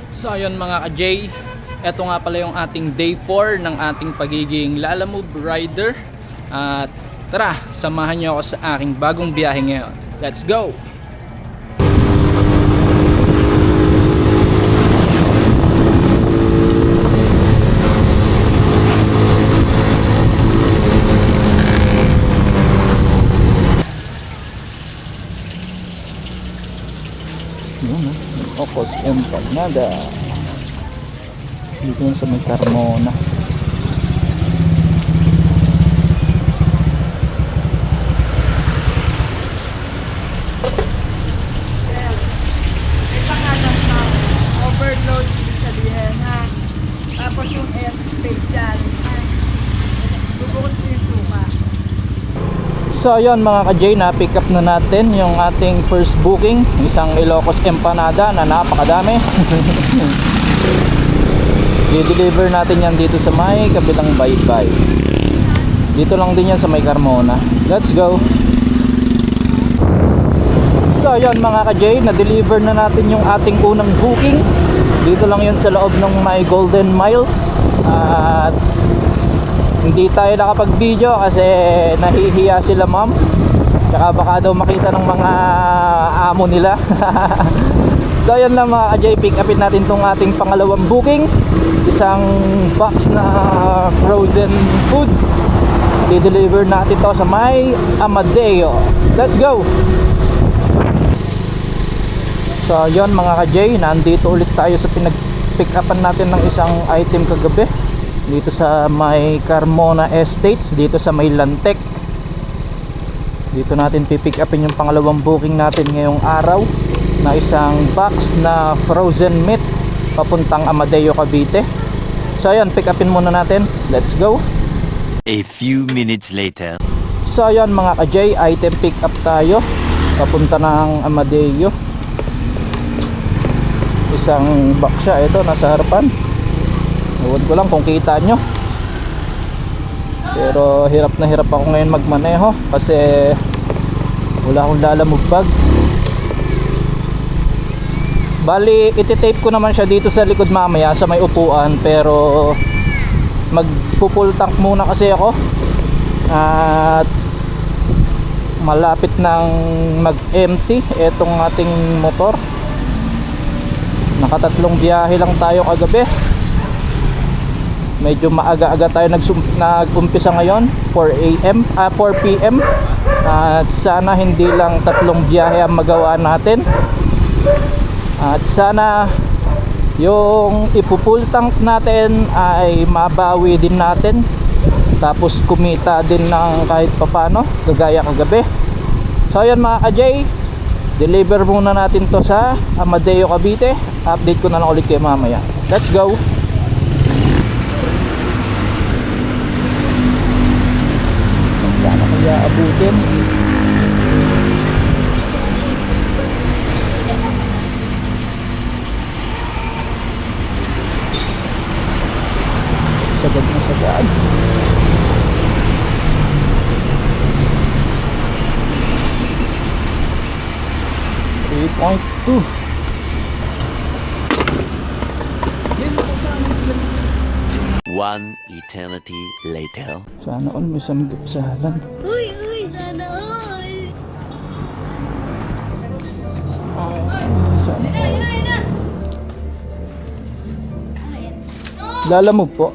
So ayun mga ka-J, eto nga pala yung ating day 4 ng ating pagiging Lalamove Rider. At tara, samahan nyo ako sa aking bagong biyahe ngayon. Let's go! Ocos Empanada dito yan sa may Carmona. May pangalan pa. Overload, ibig sabihin ha. Tapos yung S special. Bubukod ko yung suka. So ayun mga ka-J, na-pick up na natin yung ating first booking, isang Ilocos Empanada na napakadami. I-deliver natin yan dito sa may kabilang baybay. Dito lang din yan sa may Carmona. Let's go! So ayun mga ka-J, na-deliver na natin yung ating unang booking. Dito lang yun sa loob ng may Golden Mile. At hindi tayo nakapag-video kasi nahihiya sila ma'am. Tsaka baka daw makita ng mga amo nila. So yan lang mga ka-J, pick upin natin tong ating pangalawang booking. Isang box na frozen foods. I-deliver natin to sa may Amadeo. Let's go! So yun mga ka-J, nandito ulit tayo sa pinag-pick upan natin ng isang item kagabi dito sa may Carmona Estates, dito sa may Lantec. Dito natin pipick upin yung pangalawang booking natin ngayong araw na isang box na frozen meat papuntang Amadeo, Cavite. So ayan, pick upin muna natin. Let's go. A few minutes later. So ayan mga ka-J, item pick up tayo papunta ng Amadeo. Isang box siya, ito nasa harapan. Huwag ko lang kung kita nyo, pero hirap na hirap ako ngayon magmaneho kasi wala akong Lalamove bag. Bali ititape ko naman siya dito sa likod mamaya sa may upuan, pero magpo-full tank muna kasi ako at malapit nang mag-empty etong ating motor. Nakatatlong biyahe lang tayo kagabi. Medyo maaga-aga tayo nag-umpisa ngayon, 4 PM. At sana hindi lang tatlong biyahe ang magawa natin. At sana yung ipupull tank natin ay mabawi din natin. Tapos kumita din ng kahit papano, kagaya kagabi. So ayan mga ka-J, deliver muna natin to sa Amadeo, Cavite. Update ko na lang ulit kayo mamaya. Let's go! Sana kaya abutin. Sagad na sagad. 3.2. One eternity later. Sana all may samgipsalan. Uy, sana all. Sana all. Lalamove po.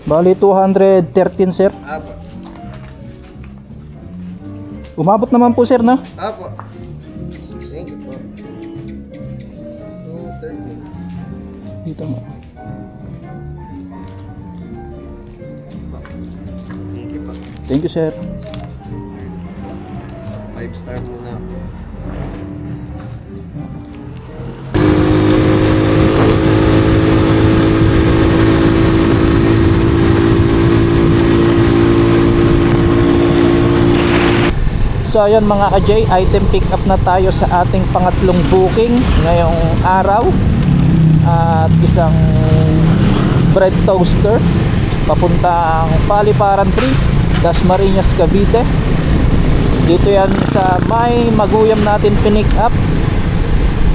Bali 213 sir. Apo. Umabot naman po sir, no? Apo. Thank you po. 230. Dito mo. Thank you po. Thank you sir. 5-star muna. So ayan mga ka-J, item pick up na tayo sa ating pangatlong booking ngayong araw. At isang bread toaster papuntang Paliparan 3, Dasmariñas, Cavite. Dito yan sa may Maguyam natin pinick up.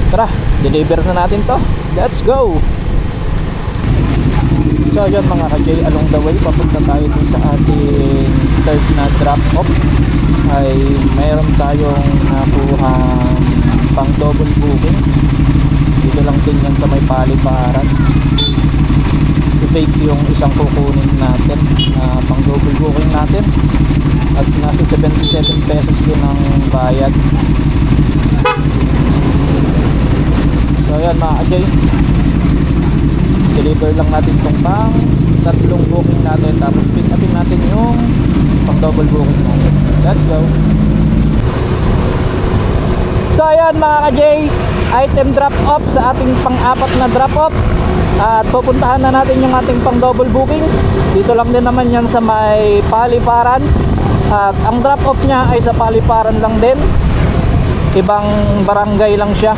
Tara, deliver na natin to. Let's go! So yun mga ka-J, along the way papunta tayo dun sa ating third na drop off ay mayroon tayong nakuhang pang double booking. Dito lang din yan sa may paliparan. I-take yung isang kukunin natin, pang double booking natin, at nasa 77 pesos din ang bayad. So yan mga ka-J, deliver lang natin tong pang tatlong booking natin, tapos pick upin natin yung pang double booking natin. Let's go. So ayan mga ka-J, item drop off sa ating pang-apat na drop off. At pupuntahan na natin yung ating pang double booking. Dito lang din naman yan sa may paliparan. At ang drop off niya ay sa paliparan lang din, ibang barangay lang siya.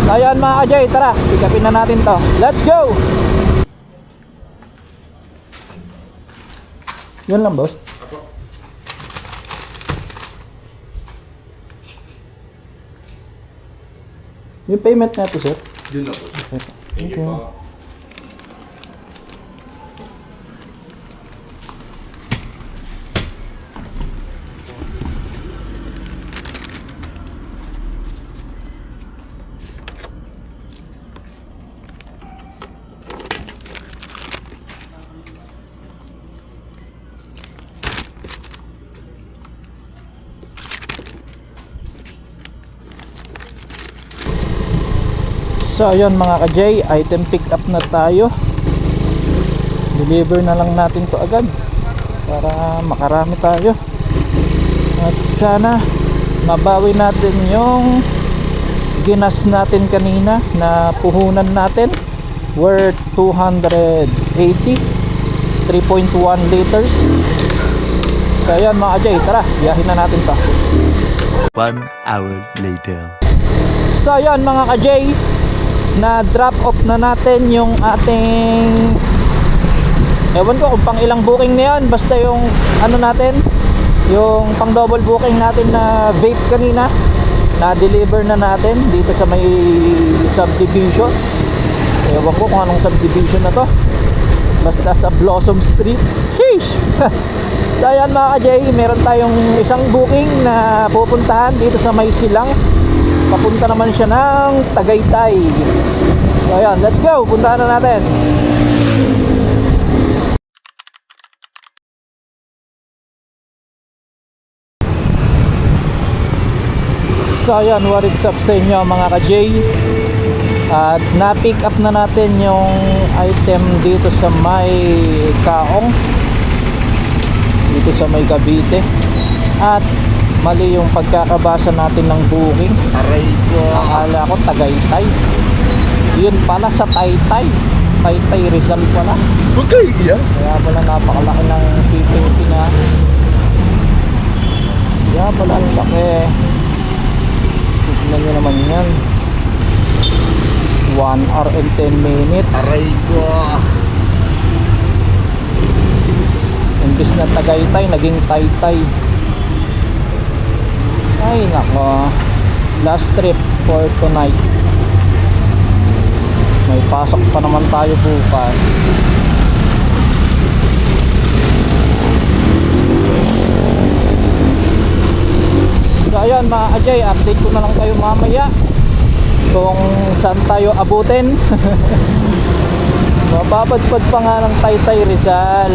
Ayan mga ka-J, tara, pick upin na natin to. Let's go! Yun lang boss. Yung payment na ito sir? Yun na po. Okay. Thank you po. So ayun mga ka-J, item pick up na tayo. Deliver na lang natin to agad para makarami tayo. At sana mabawi natin yung ginas natin kanina na puhunan natin, worth 280, 3.1 liters. So ayun mga ka-J, tara, biyahin na natin to. 1 hour later. So ayun mga ka-J, na drop off na natin yung ating, ewan ko kung pang ilang booking na yan, basta yung ano natin, yung pang double booking natin na vape kanina, na deliver na natin dito sa may subdivision. Ewan ko kung anong subdivision na to, basta sa Blossom Street. Sheesh! So ayan mga ka-J, meron tayong isang booking na pupuntahan dito sa may Silang. Papunta naman siya ng Tagaytay. So ayan, let's go, puntahan na natin. So ayan, what is up sa inyo mga ka-J. At na-pick up na natin yung item dito sa may Kaong, dito sa may Cavite. At mali yung pagkakabasa natin ng booking. Aray ko. Akala ko Tagaytay, yun pala sa Taytay. Taytay Rizal pala. Huwag kayo iiyak. Kaya pala napakalaki ng shipping na. Kaya pala ang laki. Tignan nyo naman yan, 1 hour and 10 minutes. Aray ko. Imbis na Tagaytay, naging Taytay. Ay nako, last trip for tonight. May pasok pa naman tayo bukas. So ayun mga ka-J, update ko na lang kayo mamaya kung saan tayo abutin. Mapapadpad pa nga ng Taytay Rizal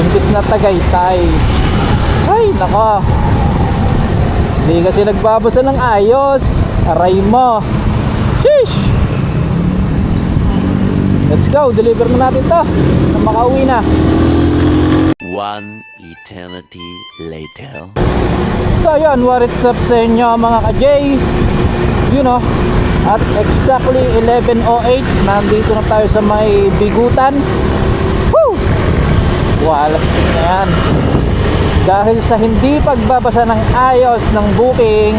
imbis na Tagaytay. Ay nako, hindi kasi nagbabasa ng ayos. Aray mo. Sheesh! Let's go, deliver na natin to na makauwi na. 1 eternity later. So yun, what is up sa inyo mga ka-J. You know, at exactly 11:08 nandito na tayo sa may Bigutan. Woo! Walas na yan. Dahil sa hindi pagbabasa ng ayos ng booking,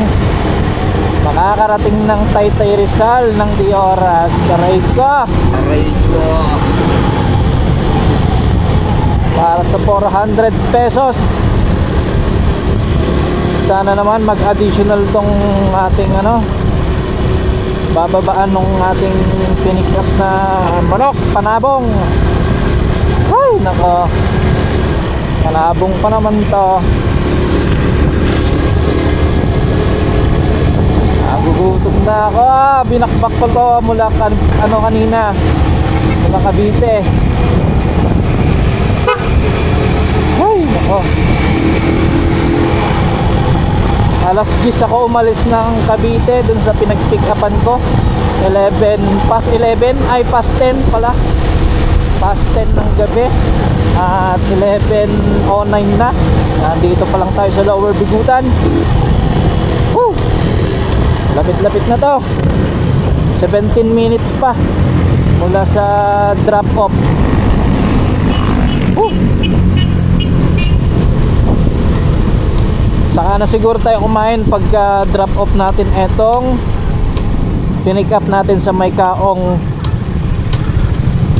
makakarating ng Taytay Rizal ng di oras. Aray ko! Aray ko. Para sa 400 pesos. Sana naman mag-additional tong ating bababaan nung ating pinick up na manok, panabong. Ay nako, panabong pa naman to. Nagugutom na ako. Binakbak ko to mula kanina, mula Cavite. Ay nako, alas 10 ako umalis ng Cavite dun sa pinag-pick upan ko. 10 pala, past 10 ng gabi. At 11:09 na. Nandito pa lang tayo sa Lower Bigutan. Woo! Lapit-lapit na to. 17 minutes pa mula sa drop off. Woo! Saka na siguro tayo kumain pagka drop off natin etong pinick up natin sa may Kaong.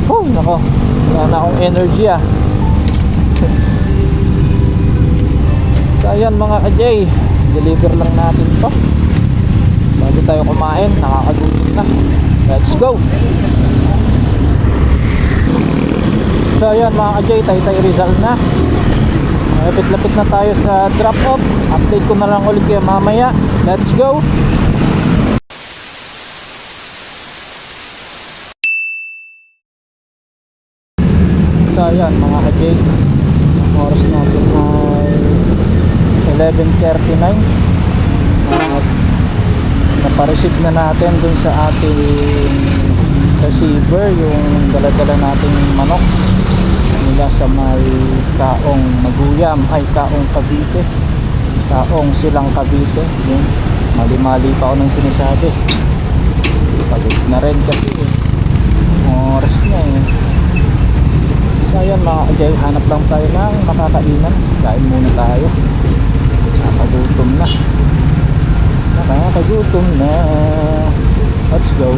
Oh nako, wala na akong energy ah. So ayan mga ka-J, deliver lang natin to bago tayo kumain, nakakagutom na. Let's go. So ayan mga ka-J, Taytay Rizal na. Lapit-lapit na tayo sa drop off. Update ko na lang ulit kayo mamaya. Let's go. So ayan mga ka-J, ang oras natin ay 11:39 at napareceive na natin dun sa ating receiver yung dala-dala nating manok mula sa may Kaong Maguyam, ay Kaong Cavite, Kaong Silang Cavite. Yun, mali-mali pa ako nang sinasabi, pagod na rin kasi oras na eh. So ayan mga ka-J, hanap lang tayo ng makakainan, kain muna tayo, nakakagutom na, let's go.